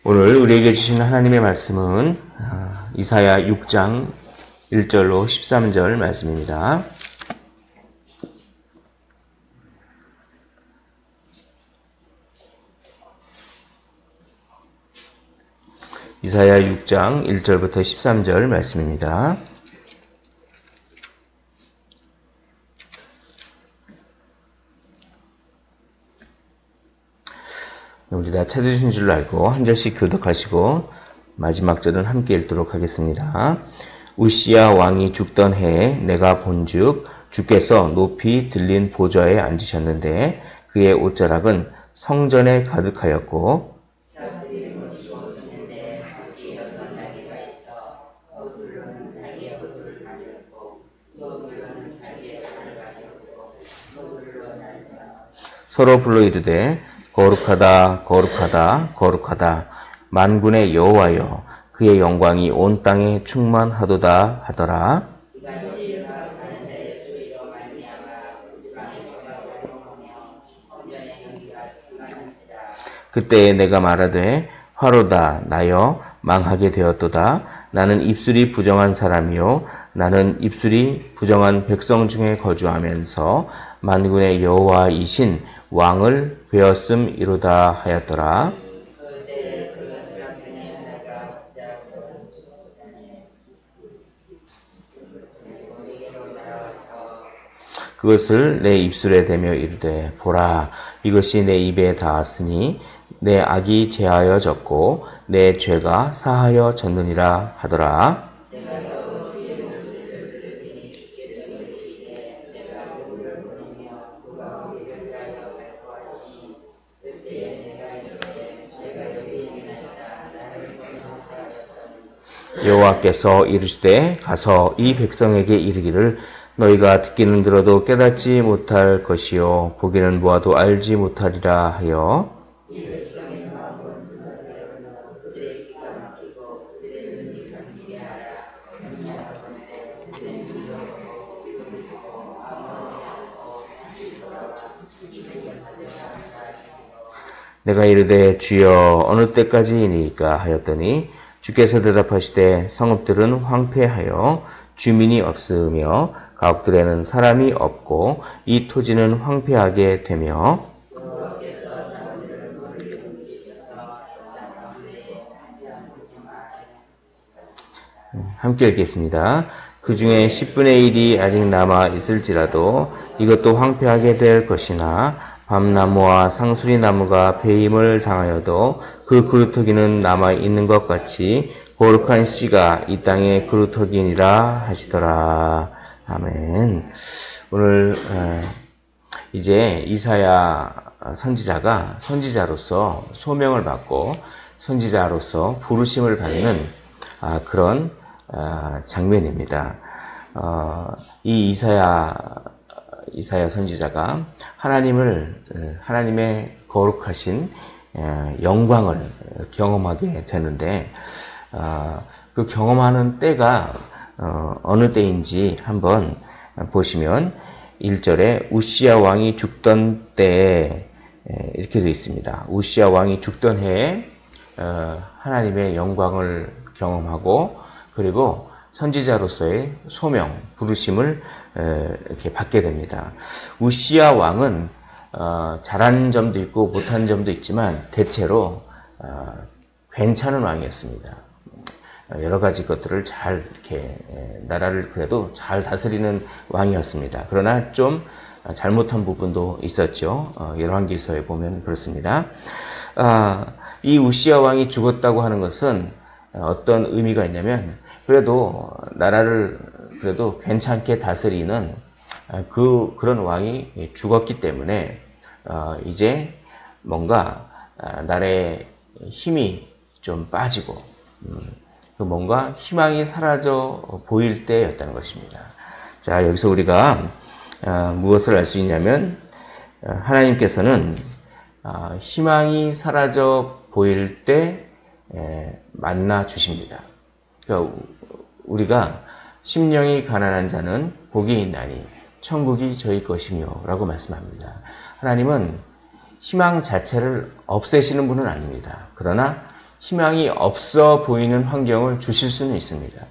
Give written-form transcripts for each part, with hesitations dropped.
오늘 우리에게 주신 하나님의 말씀은 이사야 6장 1절로 13절 말씀입니다. 이사야 6장 1절부터 13절 말씀입니다. 우리 다 찾으신 줄 알고 한 절씩 교독하시고 마지막 절은 함께 읽도록 하겠습니다. 우시야 왕이 죽던 해에 내가 본즉 주께서 높이 들린 보좌에 앉으셨는데 그의 옷자락은 성전에 가득하였고 서로 불러 이르되 거룩하다 거룩하다 거룩하다 만군의 여호와여 그의 영광이 온 땅에 충만하도다 하더라. 그때에 내가 말하되 화로다 나여 망하게 되었도다. 나는 입술이 부정한 사람이요 나는 입술이 부정한 백성 중에 거주하면서 만군의 여호와이신 왕을 배웠음이로다 하였더라. 그것을 내 입술에 대며 이르되 보라 이것이 내 입에 닿았으니 내 악이 제하여졌고 내 죄가 사하여졌느니라 하더라. 여호와께서 이르시되 가서 이 백성에게 이르기를 너희가 듣기는 들어도 깨닫지 못할 것이요 보기는 보아도 알지 못하리라 하여 내가 이르되 주여 어느 때까지이니까 하였더니 주께서 대답하시되 성읍들은 황폐하여 주민이 없으며 가옥들에는 사람이 없고 이 토지는 황폐하게 되며 함께 읽겠습니다. 그 중에 10분의 1이 아직 남아 있을지라도 이것도 황폐하게 될 것이나 밤나무와 상수리나무가 배임을 당하여도 그 그루터기는 남아있는 것 같이 거룩한 씨가 이 땅의 그루터기니라 하시더라. 아멘. 오늘 이제 이사야 선지자가 선지자로서 소명을 받고 선지자로서 부르심을 받는 그런 장면입니다. 이 이사야 선지자가 하나님의 거룩하신 영광을 경험하게 되는데 그 경험하는 때가 어느 때인지 한번 보시면 1절에 우시야 왕이 죽던 때에 이렇게 되어 있습니다. 우시야 왕이 죽던 해에 하나님의 영광을 경험하고 그리고 선지자로서의 소명, 부르심을 이렇게 받게 됩니다. 우시야 왕은 잘한 점도 있고 못한 점도 있지만 대체로 괜찮은 왕이었습니다. 여러 가지 것들을 잘 이렇게 나라를 그래도 잘 다스리는 왕이었습니다. 그러나 좀 잘못한 부분도 있었죠. 열왕기서에 보면 그렇습니다. 이 우시야 왕이 죽었다고 하는 것은 어떤 의미가 있냐면 그래도 나라를 그래도 괜찮게 다스리는 그런 왕이 죽었기 때문에 이제 뭔가 나라의 힘이 좀 빠지고 뭔가 희망이 사라져 보일 때였다는 것입니다. 자, 여기서 우리가 무엇을 알 수 있냐면 하나님께서는 희망이 사라져 보일 때 만나 주십니다. 그러니까 우리가 심령이 가난한 자는 복이 있나니 천국이 저희 것이며 라고 말씀합니다. 하나님은 희망 자체를 없애시는 분은 아닙니다. 그러나 희망이 없어 보이는 환경을 주실 수는 있습니다.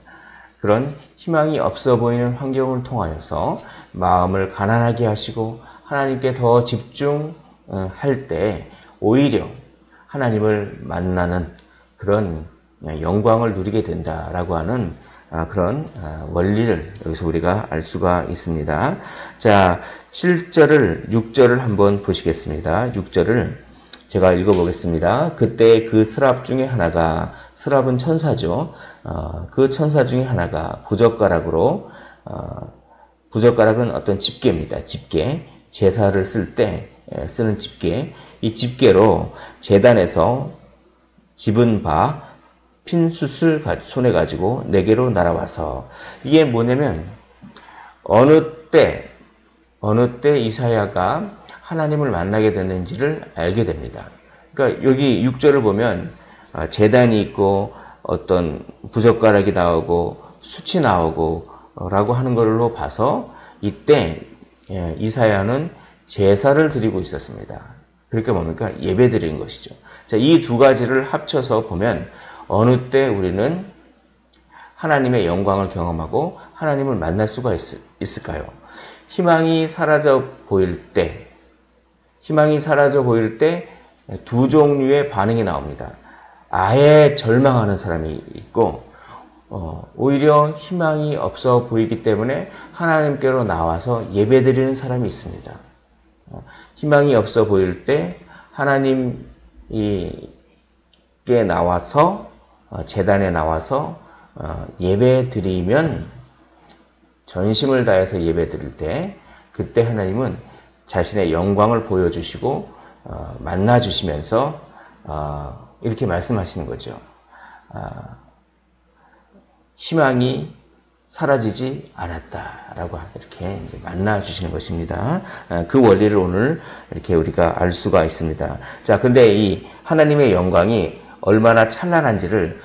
그런 희망이 없어 보이는 환경을 통하여서 마음을 가난하게 하시고 하나님께 더 집중할 때 오히려 하나님을 만나는 그런 영광을 누리게 된다라고 하는 그런 원리를 여기서 우리가 알 수가 있습니다. 자, 7절을 6절을 한번 보시겠습니다. 6절을 제가 읽어보겠습니다. 그때 그 스랍 중에 하나가, 스랍은 천사죠. 그 천사 중에 하나가 부젓가락으로, 부젓가락은 어떤 집게입니다. 집게, 제사를 쓸 때 쓰는 집게. 이 집게로 제단에서 집은 바 핀 숯을 손에 가지고 내게로 날아와서, 이게 뭐냐면 어느 때 이사야가 하나님을 만나게 됐는지를 알게 됩니다. 그러니까 여기 6절을 보면 제단이 있고 어떤 부젓가락이 나오고 숯이 나오고 라고 하는 걸로 봐서 이때 이사야는 제사를 드리고 있었습니다. 그러니까 뭡니까? 예배 드리는 것이죠. 자, 이 두 가지를 합쳐서 보면 어느 때 우리는 하나님의 영광을 경험하고 하나님을 만날 수가 있을까요? 희망이 사라져 보일 때 두 종류의 반응이 나옵니다. 아예 절망하는 사람이 있고, 오히려 희망이 없어 보이기 때문에 하나님께로 나와서 예배드리는 사람이 있습니다. 희망이 없어 보일 때 하나님께 나와서, 제단에 나와서 예배드리면, 전심을 다해서 예배드릴 때 그때 하나님은 자신의 영광을 보여주시고 만나주시면서 이렇게 말씀하시는 거죠. 희망이 사라지지 않았다라고 이렇게 이제 만나주시는 것입니다. 그 원리를 오늘 이렇게 우리가 알 수가 있습니다. 자, 근데 이 하나님의 영광이 얼마나 찬란한지를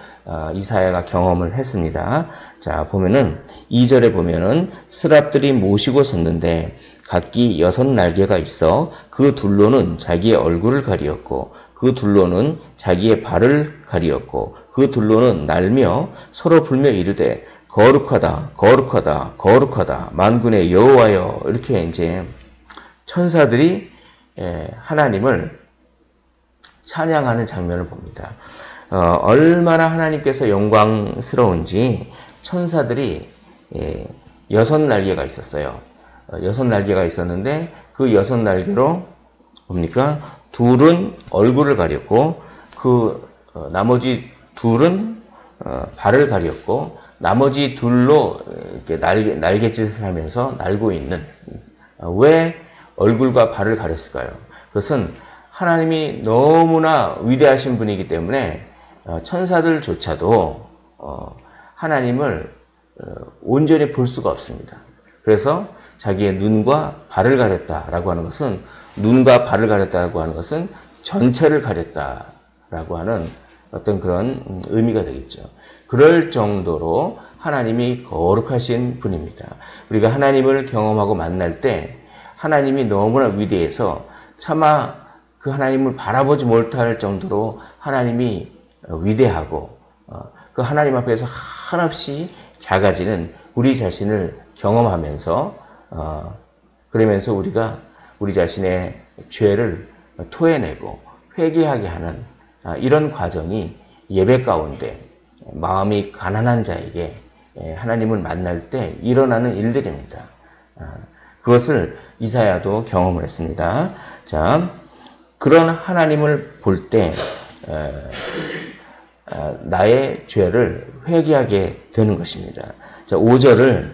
이사야가 경험을 했습니다. 자, 보면은 2절에 보면은 스랍들이 모시고 섰는데 각기 6날개가 있어 그 둘로는 자기의 얼굴을 가리었고 그 둘로는 자기의 발을 가리었고 그 둘로는 날며 서로 불며 이르되 거룩하다 거룩하다 거룩하다 만군의 여호와여. 이렇게 이제 천사들이 하나님을 찬양하는 장면을 봅니다. 얼마나 하나님께서 영광스러운지 천사들이 6날개가 있었어요. 6날개가 있었는데 그 6날개로 뭡니까? 둘은 얼굴을 가렸고 그 나머지 둘은 발을 가렸고 나머지 둘로 이렇게 날갯짓을 하면서 날고 있는. 왜 얼굴과 발을 가렸을까요? 그것은 하나님이 너무나 위대하신 분이기 때문에 천사들조차도 하나님을 온전히 볼 수가 없습니다. 그래서 자기의 눈과 발을 가렸다라고 하는 것은, 눈과 발을 가렸다라고 하는 것은 전체를 가렸다라고 하는 어떤 그런 의미가 되겠죠. 그럴 정도로 하나님이 거룩하신 분입니다. 우리가 하나님을 경험하고 만날 때 하나님이 너무나 위대해서 차마 그 하나님을 바라보지 못할 정도로 하나님이 위대하고 그 하나님 앞에서 한없이 작아지는 우리 자신을 경험하면서 그러면서 우리가 우리 자신의 죄를 토해내고 회개하게 하는 이런 과정이 예배 가운데 마음이 가난한 자에게 하나님을 만날 때 일어나는 일들입니다. 그것을 이사야도 경험을 했습니다. 자, 그런 하나님을 볼 때 나의 죄를 회개하게 되는 것입니다. 자, 5절을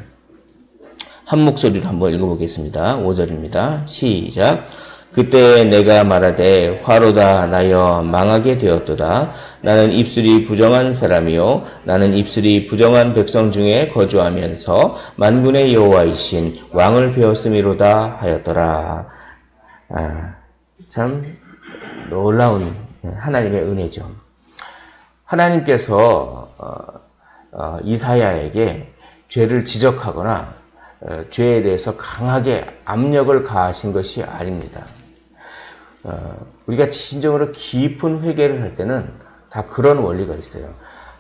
한 목소리로 한번 읽어보겠습니다. 5절입니다. 시작. 그때 내가 말하되 화로다 나여 망하게 되었도다. 나는 입술이 부정한 사람이요 나는 입술이 부정한 백성 중에 거주하면서 만군의 여호와이신 왕을 배웠음이로다 하였더라. 참 놀라운 하나님의 은혜죠. 하나님께서 이사야에게 죄를 지적하거나 죄에 대해서 강하게 압력을 가하신 것이 아닙니다. 우리가 진정으로 깊은 회개를 할 때는 다 그런 원리가 있어요.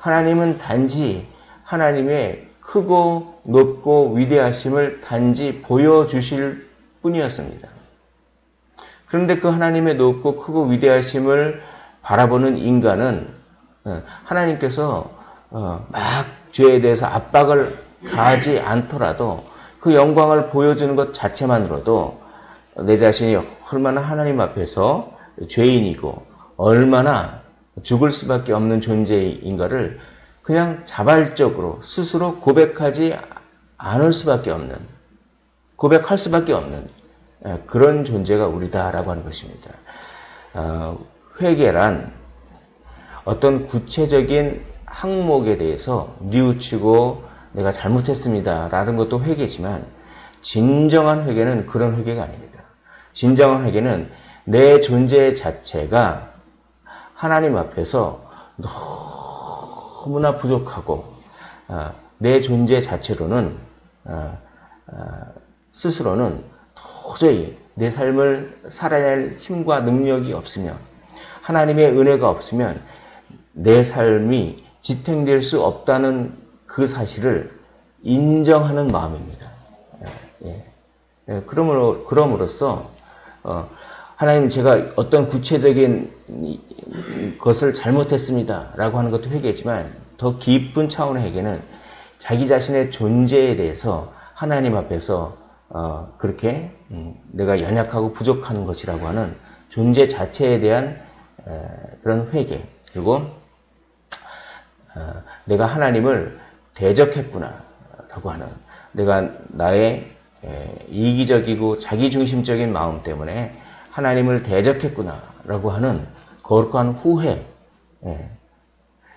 하나님은 단지 하나님의 크고 높고 위대하심을 단지 보여주실 뿐이었습니다. 그런데 그 하나님의 높고 크고 위대하심을 바라보는 인간은 하나님께서 막 죄에 대해서 압박을 가하지 않더라도 그 영광을 보여주는 것 자체만으로도 내 자신이 얼마나 하나님 앞에서 죄인이고 얼마나 죽을 수밖에 없는 존재인가를 그냥 자발적으로 스스로 고백하지 않을 수밖에 없는, 고백할 수밖에 없는 그런 존재가 우리다라고 하는 것입니다. 회개란 어떤 구체적인 항목에 대해서 뉘우치고 내가 잘못했습니다 라는 것도 회개지만 진정한 회개는 그런 회개가 아닙니다. 진정한 회개는 내 존재 자체가 하나님 앞에서 너무나 부족하고 내 존재 자체로는 스스로는 도저히 내 삶을 살아낼 힘과 능력이 없으며 하나님의 은혜가 없으면 내 삶이 지탱될 수 없다는 그 사실을 인정하는 마음입니다. 그럼으로써 하나님 제가 어떤 구체적인 것을 잘못했습니다 라고 하는 것도 회개지만 더 깊은 차원의 회개는 자기 자신의 존재에 대해서 하나님 앞에서 그렇게 내가 연약하고 부족한 것이라고 하는 존재 자체에 대한 그런 회개, 그리고 내가 하나님을 대적했구나 라고 하는, 내가 나의 이기적이고 자기중심적인 마음 때문에 하나님을 대적했구나 라고 하는 거룩한 후회,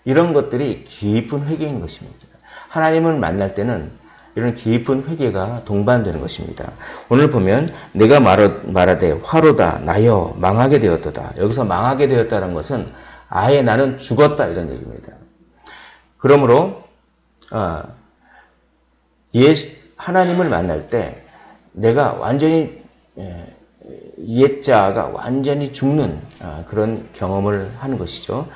이런 것들이 깊은 회개인 것입니다. 하나님을 만날 때는 이런 깊은 회개가 동반되는 것입니다. 오늘 보면 내가 말하되 화로다 나여 망하게 되었도다. 여기서 망하게 되었다는 것은 아예 나는 죽었다 이런 얘기입니다. 그러므로 하나님을 만날 때 내가 완전히 옛자가 완전히 죽는 그런 경험을 하는 것이죠.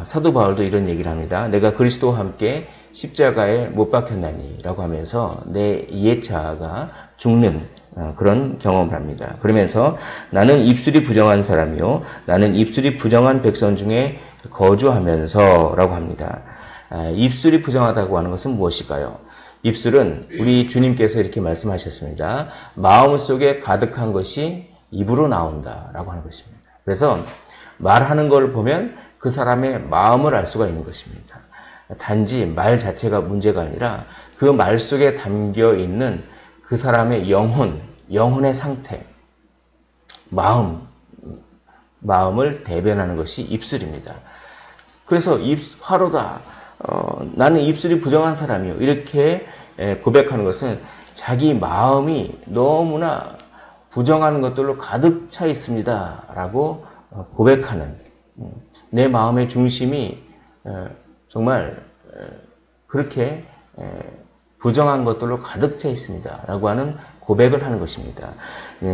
사도 바울도 이런 얘기를 합니다. 내가 그리스도와 함께 십자가에 못 박혔나니 라고 하면서 내 옛자가 죽는 그런 경험을 합니다. 그러면서 나는 입술이 부정한 사람이요 나는 입술이 부정한 백성 중에 거주하면서 라고 합니다. 입술이 부정하다고 하는 것은 무엇일까요? 입술은 우리 주님께서 이렇게 말씀하셨습니다. 마음속에 가득한 것이 입으로 나온다 라고 하는 것입니다. 그래서 말하는 걸 보면 그 사람의 마음을 알 수가 있는 것입니다. 단지 말 자체가 문제가 아니라 그 말 속에 담겨 있는 그 사람의 영혼의 상태, 마음을 대변하는 것이 입술입니다. 그래서 화로다. 나는 입술이 부정한 사람이요. 이렇게 고백하는 것은 자기 마음이 너무나 부정한 것들로 가득 차 있습니다. 라고 고백하는, 내 마음의 중심이 정말 그렇게 부정한 것들로 가득 차 있습니다. 라고 하는 고백을 하는 것입니다.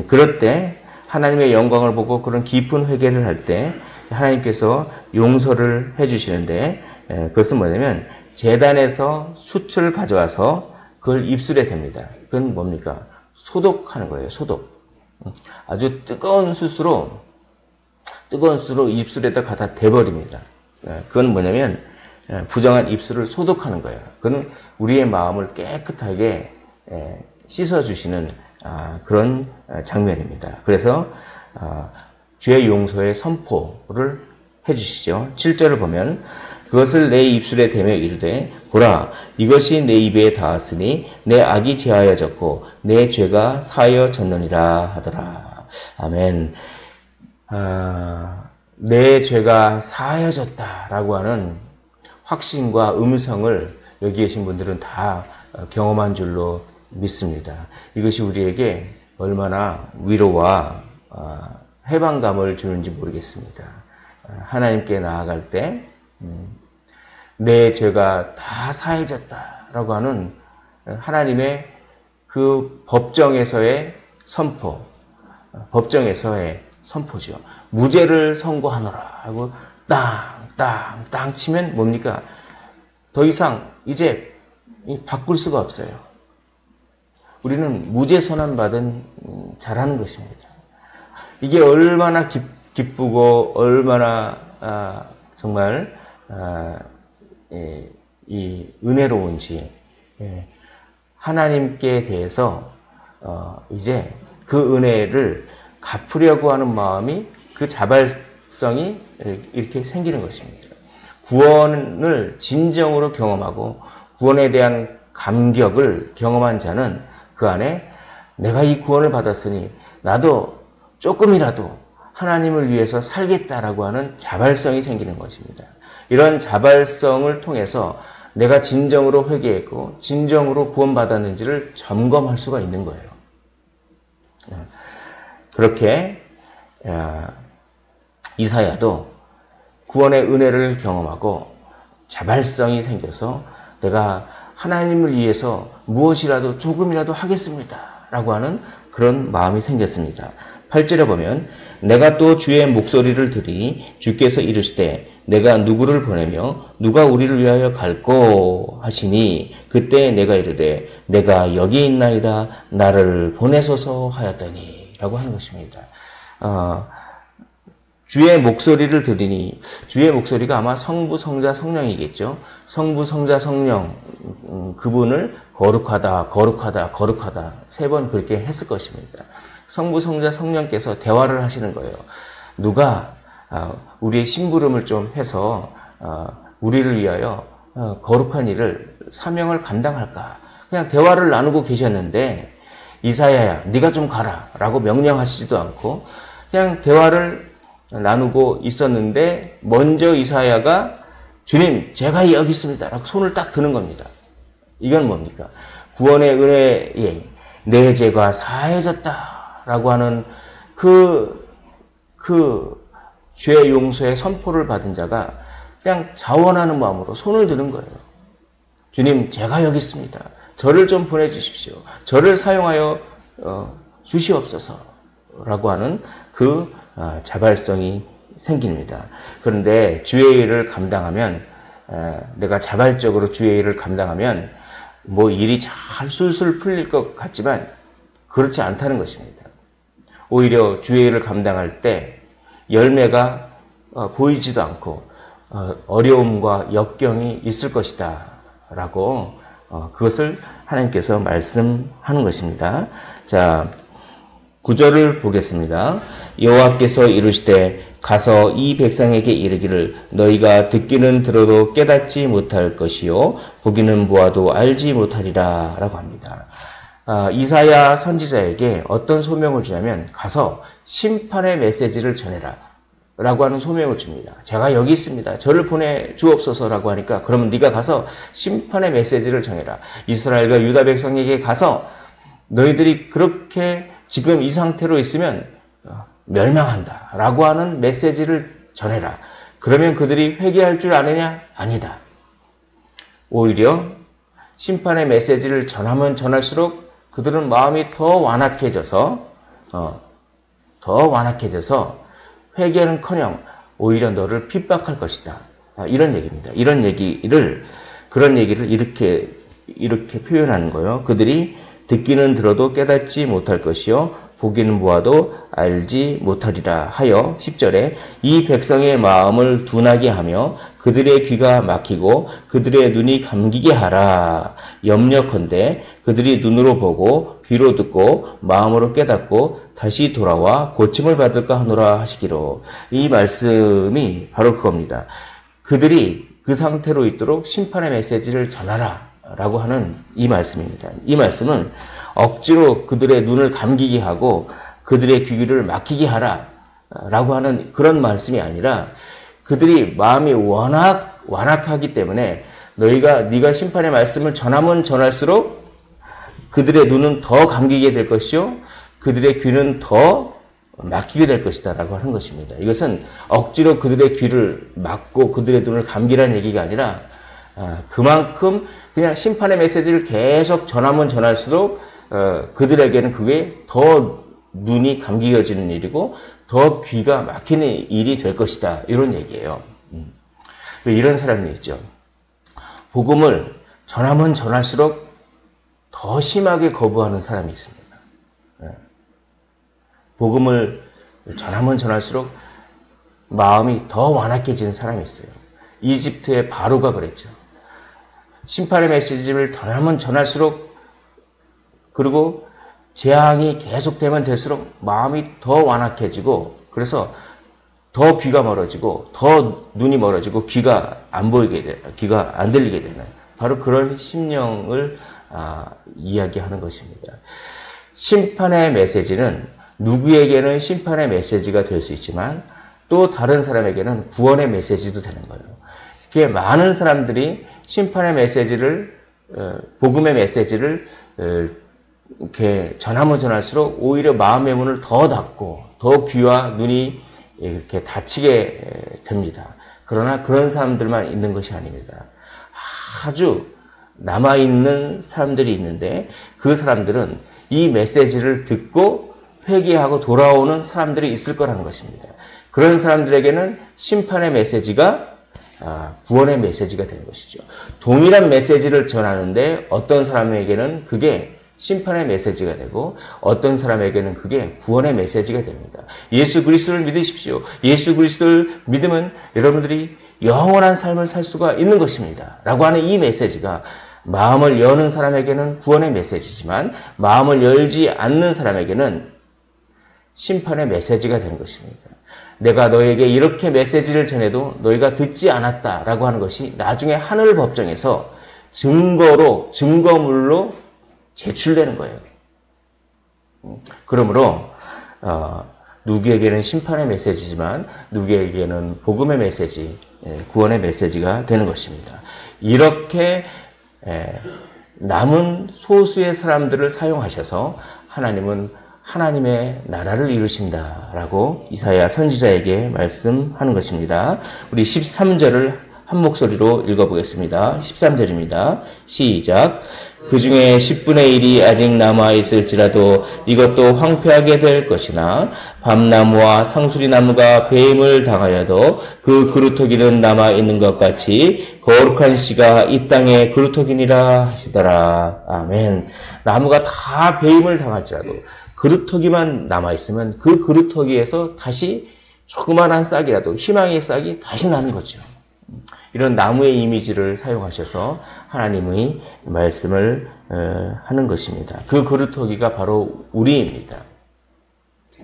그럴 때 하나님의 영광을 보고 그런 깊은 회개를 할 때 하나님께서 용서를 해주시는데, 그것은 뭐냐면 제단에서 숯을 가져와서 그걸 입술에 댑니다. 그건 뭡니까? 소독하는 거예요. 소독. 아주 뜨거운 숯으로 입술에다 갖다 대버립니다. 그건 뭐냐면 부정한 입술을 소독하는 거예요. 그건 우리의 마음을 깨끗하게 씻어주시는 그런 장면입니다. 그래서 죄 용서의 선포를 해주시죠. 7절을 보면 그것을 내 입술에 대며 이르되 보라 이것이 내 입에 닿았으니 내 악이 제하여졌고 내 죄가 사하여졌느니라 하더라. 아멘. 내 죄가 사하여졌다라고 하는 확신과 음성을 여기 계신 분들은 다 경험한 줄로 믿습니다. 이것이 우리에게 얼마나 위로와 해방감을 주는지 모르겠습니다. 하나님께 나아갈 때 내 죄가 다 사해졌다라고 하는 하나님의 그 법정에서의 선포죠. 무죄를 선고하노라 하고 땅 땅 치면 뭡니까? 더 이상 이제 바꿀 수가 없어요. 우리는 무죄 선언받은 자라는 것입니다. 이게 얼마나 기쁘고 얼마나 정말 이 은혜로운지, 하나님께 대해서 이제 그 은혜를 갚으려고 하는 마음이, 그 자발성이 이렇게 생기는 것입니다. 구원을 진정으로 경험하고 구원에 대한 감격을 경험한 자는 그 안에 내가 이 구원을 받았으니 나도 조금이라도 하나님을 위해서 살겠다라고 하는 자발성이 생기는 것입니다. 이런 자발성을 통해서 내가 진정으로 회개했고 진정으로 구원받았는지를 점검할 수가 있는 거예요. 그렇게 이사야도 구원의 은혜를 경험하고 자발성이 생겨서 내가 하나님을 위해서 무엇이라도 조금이라도 하겠습니다 라고 하는 그런 마음이 생겼습니다. 8절에 보면 내가 또 주의 목소리를 들으니 주께서 이르시되 내가 누구를 보내며 누가 우리를 위하여 갈꼬 하시니 그때 내가 이르되 내가 여기 있나이다 나를 보내소서 하였더니 라고 하는 것입니다. 주의 목소리를 들으니, 주의 목소리가 아마 성부, 성자, 성령이겠죠. 성부, 성자, 성령, 그분을 거룩하다, 거룩하다, 거룩하다 3번 그렇게 했을 것입니다. 성부, 성자, 성령께서 대화를 하시는 거예요. 누가 우리의 심부름을 좀 해서 우리를 위하여 거룩한 일을, 사명을 감당할까. 그냥 대화를 나누고 계셨는데 이사야야 네가 좀 가라 라고 명령하시지도 않고 그냥 대화를 나누고 있었는데 먼저 이사야가 주님 제가 여기 있습니다 라고 손을 딱 드는 겁니다. 이건 뭡니까? 구원의 은혜에 내 죄가 사해졌다 라고 하는 그 죄 용서의 선포를 받은 자가 그냥 자원하는 마음으로 손을 드는 거예요. 주님 제가 여기 있습니다. 저를 좀 보내주십시오. 저를 사용하여 주시옵소서 라고 하는 그 자발성이 생깁니다. 그런데 주의 일을 감당하면, 내가 자발적으로 주의 일을 감당하면 뭐 일이 잘 술술 풀릴 것 같지만 그렇지 않다는 것입니다. 오히려 주의 일을 감당할 때 열매가 보이지도 않고 어려움과 역경이 있을 것이다 라고 그것을 하나님께서 말씀하는 것입니다. 자, 9절을 보겠습니다. 여호와께서 이르시되 가서 이 백성에게 이르기를 너희가 듣기는 들어도 깨닫지 못할 것이요 보기는 보아도 알지 못하리라 라고 합니다. 이사야 선지자에게 어떤 소명을 주냐면 가서 심판의 메시지를 전해라 라고 하는 소명을 줍니다. 제가 여기 있습니다. 저를 보내주옵소서라고 하니까 그러면 네가 가서 심판의 메시지를 전해라. 이스라엘과 유다 백성에게 가서 너희들이 그렇게 지금 이 상태로 있으면 멸망한다 라고 하는 메시지를 전해라. 그러면 그들이 회개할 줄 아느냐? 아니다. 오히려 심판의 메시지를 전하면 전할수록 그들은 마음이 더 완악해져서 회개는커녕 오히려 너를 핍박할 것이다. 이런 얘기입니다. 그런 얘기를 이렇게 표현하는 거예요. 그들이 듣기는 들어도 깨닫지 못할 것이요 보기는 보아도 알지 못하리라 하여 10절에 이 백성의 마음을 둔하게 하며 그들의 귀가 막히고 그들의 눈이 감기게 하라. 염려컨대 그들이 눈으로 보고 귀로 듣고 마음으로 깨닫고 다시 돌아와 고침을 받을까 하노라 하시기로. 이 말씀이 바로 그겁니다. 그들이 그 상태로 있도록 심판의 메시지를 전하라 라고 하는 이 말씀입니다. 이 말씀은 억지로 그들의 눈을 감기게 하고 그들의 귀를 막히게 하라 라고 하는 그런 말씀이 아니라 그들이 마음이 워낙 완악하기 때문에 네가 심판의 말씀을 전하면 전할수록 그들의 눈은 더 감기게 될 것이요 그들의 귀는 더 막히게 될 것이다 라고 하는 것입니다. 이것은 억지로 그들의 귀를 막고 그들의 눈을 감기라는 얘기가 아니라 그만큼 그냥 심판의 메시지를 계속 전하면 전할수록 그들에게는 그게 더 눈이 감기어지는 일이고 더 귀가 막히는 일이 될 것이다. 이런 얘기예요. 왜 이런 사람이 있죠. 복음을 전하면 전할수록 더 심하게 거부하는 사람이 있습니다. 복음을 전하면 전할수록 마음이 더 완악해지는 사람이 있어요. 이집트의 바로가 그랬죠. 심판의 메시지를 전하면 전할수록, 그리고 재앙이 계속되면 될수록 마음이 더 완악해지고, 그래서 더 귀가 멀어지고, 더 눈이 멀어지고, 귀가 안 보이게 돼, 귀가 안 들리게 되는, 바로 그런 심령을 이야기하는 것입니다. 심판의 메시지는 누구에게는 심판의 메시지가 될 수 있지만 또 다른 사람에게는 구원의 메시지도 되는 거예요. 그게 많은 사람들이 심판의 메시지를, 복음의 메시지를 이렇게 전하면 전할수록 오히려 마음의 문을 더 닫고 더 귀와 눈이 이렇게 닫히게 됩니다. 그러나 그런 사람들만 있는 것이 아닙니다. 아주 남아있는 사람들이 있는데 그 사람들은 이 메시지를 듣고 회개하고 돌아오는 사람들이 있을 거라는 것입니다. 그런 사람들에게는 심판의 메시지가 구원의 메시지가 되는 것이죠. 동일한 메시지를 전하는데 어떤 사람에게는 그게 심판의 메시지가 되고 어떤 사람에게는 그게 구원의 메시지가 됩니다. 예수 그리스도를 믿으십시오. 예수 그리스도를 믿으면 여러분들이 영원한 삶을 살 수가 있는 것입니다. 라고 하는 이 메시지가 마음을 여는 사람에게는 구원의 메시지지만 마음을 열지 않는 사람에게는 심판의 메시지가 되는 것입니다. 내가 너에게 이렇게 메시지를 전해도 너희가 듣지 않았다라고 하는 것이 나중에 하늘 법정에서 증거물로 제출되는 거예요. 그러므로 누구에게는 심판의 메시지지만 누구에게는 복음의 메시지, 구원의 메시지가 되는 것입니다. 이렇게 남은 소수의 사람들을 사용하셔서 하나님은 하나님의 나라를 이루신다라고 이사야 선지자에게 말씀하는 것입니다. 우리 13절을 한 목소리로 읽어보겠습니다. 13절입니다. 시작. 그 중에 10분의 1이 아직 남아있을지라도 이것도 황폐하게 될 것이나 밤나무와 상수리나무가 배임을 당하여도 그 그루터기는 남아있는 것 같이 거룩한 씨가 이 땅에 그루터기니라 하시더라. 아멘. 나무가 다 배임을 당할지라도 그루터기만 남아있으면 그 그루터기에서 다시 조그만한 싹이라도 희망의 싹이 다시 나는 거죠. 이런 나무의 이미지를 사용하셔서 하나님의 말씀을 하는 것입니다. 그 그루터기가 바로 우리입니다.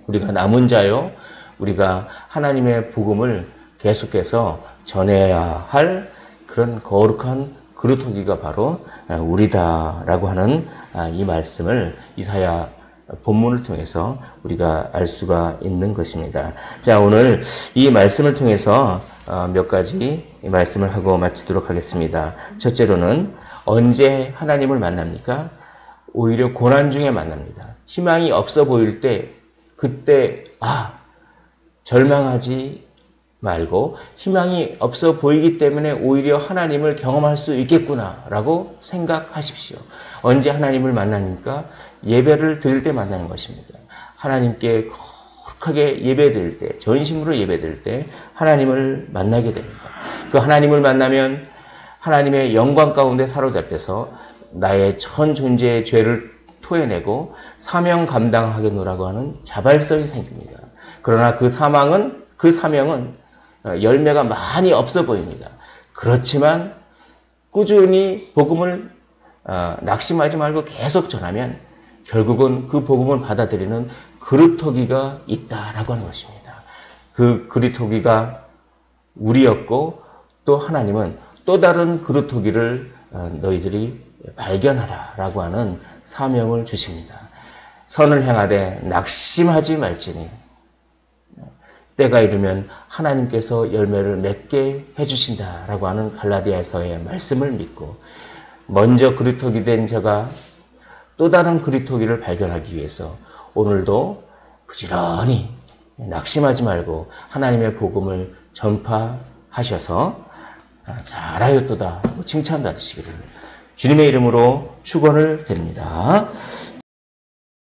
우리가 남은 자요, 우리가 하나님의 복음을 계속해서 전해야 할 그런 거룩한 그루터기가 바로 우리다라고 하는 이 말씀을 이사야 본문을 통해서 우리가 알 수가 있는 것입니다. 자, 오늘 이 말씀을 통해서 몇 가지 말씀을 하고 마치도록 하겠습니다. 첫째로는 언제 하나님을 만납니까? 오히려 고난 중에 만납니다. 희망이 없어 보일 때 그때 절망하지 말고 희망이 없어 보이기 때문에 오히려 하나님을 경험할 수 있겠구나라고 생각하십시오. 언제 하나님을 만납니까? 예배를 드릴 때 만나는 것입니다. 하나님께 거룩하게 예배 드릴 때, 전심으로 예배 드릴 때 하나님을 만나게 됩니다. 그 하나님을 만나면 하나님의 영광 가운데 사로잡혀서 나의 전 존재의 죄를 토해내고 사명 감당하겠노라고 하는 자발성이 생깁니다. 그러나 그 사명은 열매가 많이 없어 보입니다. 그렇지만 꾸준히 복음을 낙심하지 말고 계속 전하면 결국은 그 복음을 받아들이는 그루터기가 있다라고 하는 것입니다. 그 그루터기가 우리였고 또 하나님은 또 다른 그루터기를 너희들이 발견하라라고 하는 사명을 주십니다. 선을 행하되 낙심하지 말지니 때가 이르면 하나님께서 열매를 맺게 해주신다라고 하는 갈라디아서의 말씀을 믿고 먼저 그루터기 된 자가 또 다른 그루터기를 발견하기 위해서 오늘도 부지런히 낙심하지 말고 하나님의 복음을 전파하셔서 잘하였도다 칭찬받으시기를 주님의 이름으로 축원을 드립니다.